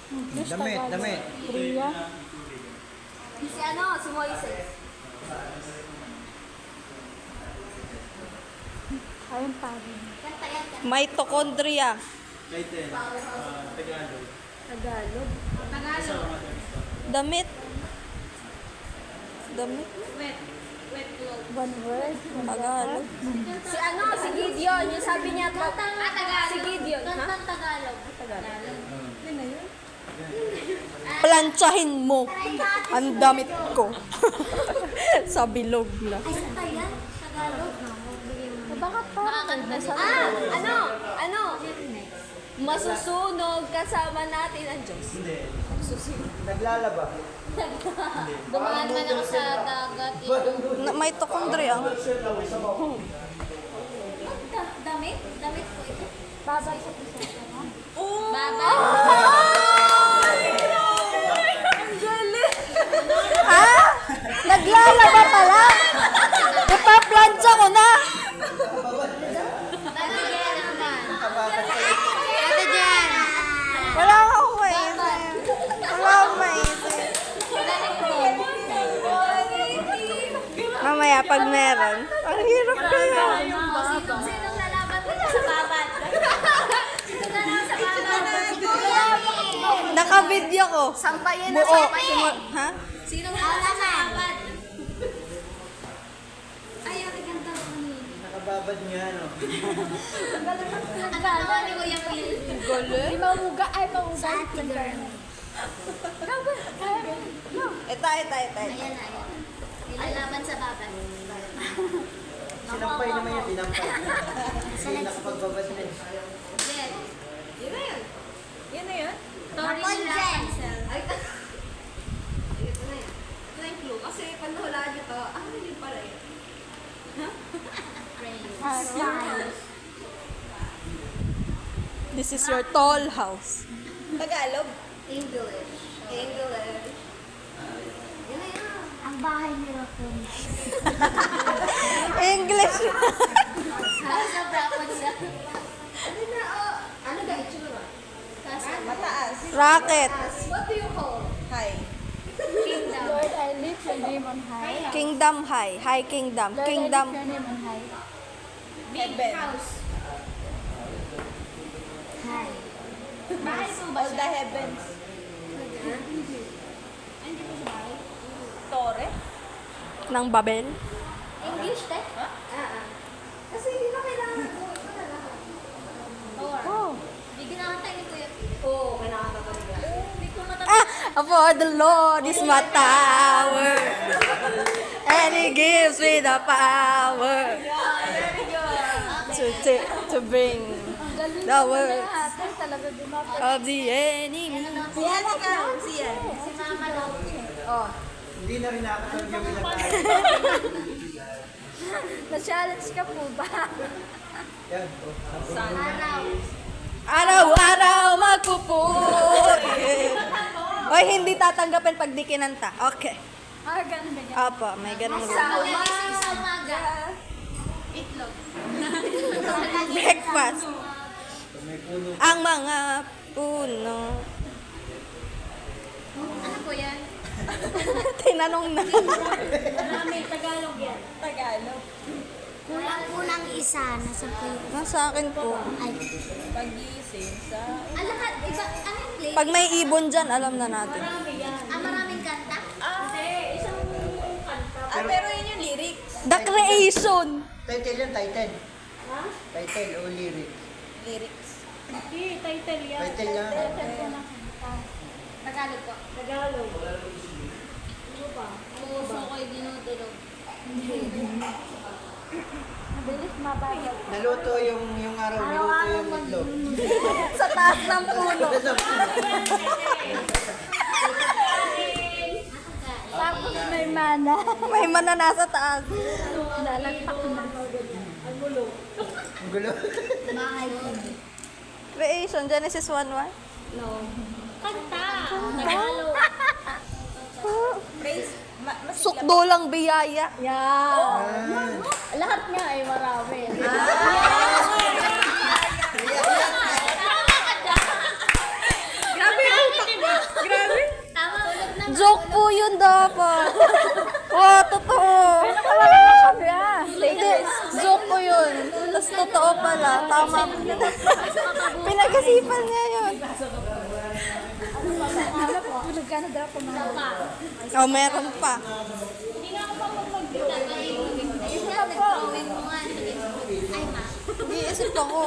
Damit. Priya. Si Moises. Ayun pa rin. Kanta yan. Mitochondria. Tagalog. Damit. Damit. One word. Tagalog. Si Gideon. Yung sabi niya, Tagalog. Si Gideon. Kantang Tagalog. Plantsahin mo. Ang damit ko. Sa bilog na. Ay, saan tayo yan? Tagalog. Baka parang nasa Masusunog kasama natin ang Diyos. Naglalaba. Dumaan man ako sa dagat. Mitochondria. Damit? Damit ko ito. babay sa Baba. Ha? Naglalaba pala? Ipa-plancha ko na. Ate Jen naman. Ate Jen. Wala akong maisip. Wala akong maisip. Mamaya pag meron. Ang hirap kaya. Sinong lalaban mo sa babat? Sinong lalaban sa babat? Naka-video ko. Sampayin na Buo. sampayin. Ha? Sinong lalaban sa babat? Ayaw, ganda ko ni. Nakababad niya, no? Ang ganda ni Kuya Will. Di mamuga. Ay, mamuga. Sa ate girl. Ito. Ayan na, ayan. Lalaban sa babat. Sinampay naman yung tinampay. Kasi nakapagbabad na eh. Jen. Yun na yun. Yun na yun. Tori Jen. Rapunzel. Ay, ito na yun. Ito na yung clue. Kasi pag nahulaan nyo to, yun pala yun. This is your tall house. Tagalog. English. English. Yun na yun. Ang bahay ni Rapunzel. English. House of Rapunzel. Ano na, ano ga itsura? Mataas. Rocket. What do you call? High. Kingdom. Lord, I lift your name on high. Kingdom high. High kingdom. Lord, Kingdom. I lift your name on high. Big house. Hi. Bahay po ba All the heavens. Hindi po siya bahay. Torre. Ng Babel. English, te? Kasi hindi na kailangan ko. Ito na lang. Oh. Bigyan naman tayo ni Kuya Pete. Oo, kailangan ka talaga. Hindi ko matapos. For the Lord is my tower. And He gives me the power to bring the words Ate, talaga dumapit. of the enemy. Siyan ka. Siyan. Si Mama Loche. Oh. Hindi na rin nakakatawag yung ilang tayo. Na-challenge ka po ba? Yan. Araw. Araw-araw magpupuri. Oy, hindi tatanggapin pag di kinanta. Okay. Ganun ba niya? Apa, may ganun rule. Pagising sa umaga. Itlog. Breakfast. Pag may puno. Ang mga puno. Ano po yan? Tinanong na. Marami. Tagalog yan. Tagalog. Kulang isa. Nasa po yun? Nasa akin po. Ay. Pagising sa... Lahat. Iba. Ano yung play? Pag may ibon dyan, alam na natin. Maraming kanta? Pero yun yung lyrics. The creation. Title yan, title. Ha? Title o lyric. Lyrics. Title yan. Title lang. Tagalog po. Tagalog. Puso ko'y dinudulog. Mabilis mabagal. Naluto yung araw, naluto yung itlog. Sa taas ng puno. Tapos may mana. May mana nasa taas. Lalagpak na. Ang gulo. Bahay ko. Creation, Genesis 1:1. Kanta. Tagalog. Sukdo lang biyaya. Yan. Lahat nga ay marami. Grabe yung dapat. Wow, totoo. Hindi, joke ko yun. Tapos totoo pala. Tama. Pinag-isipan niya yun. Oh, meron pa. Hindi nga ako mapapag-drawing. Ayun na, nag-drawing mo nga. Ay, ma. Nag-iisip ako.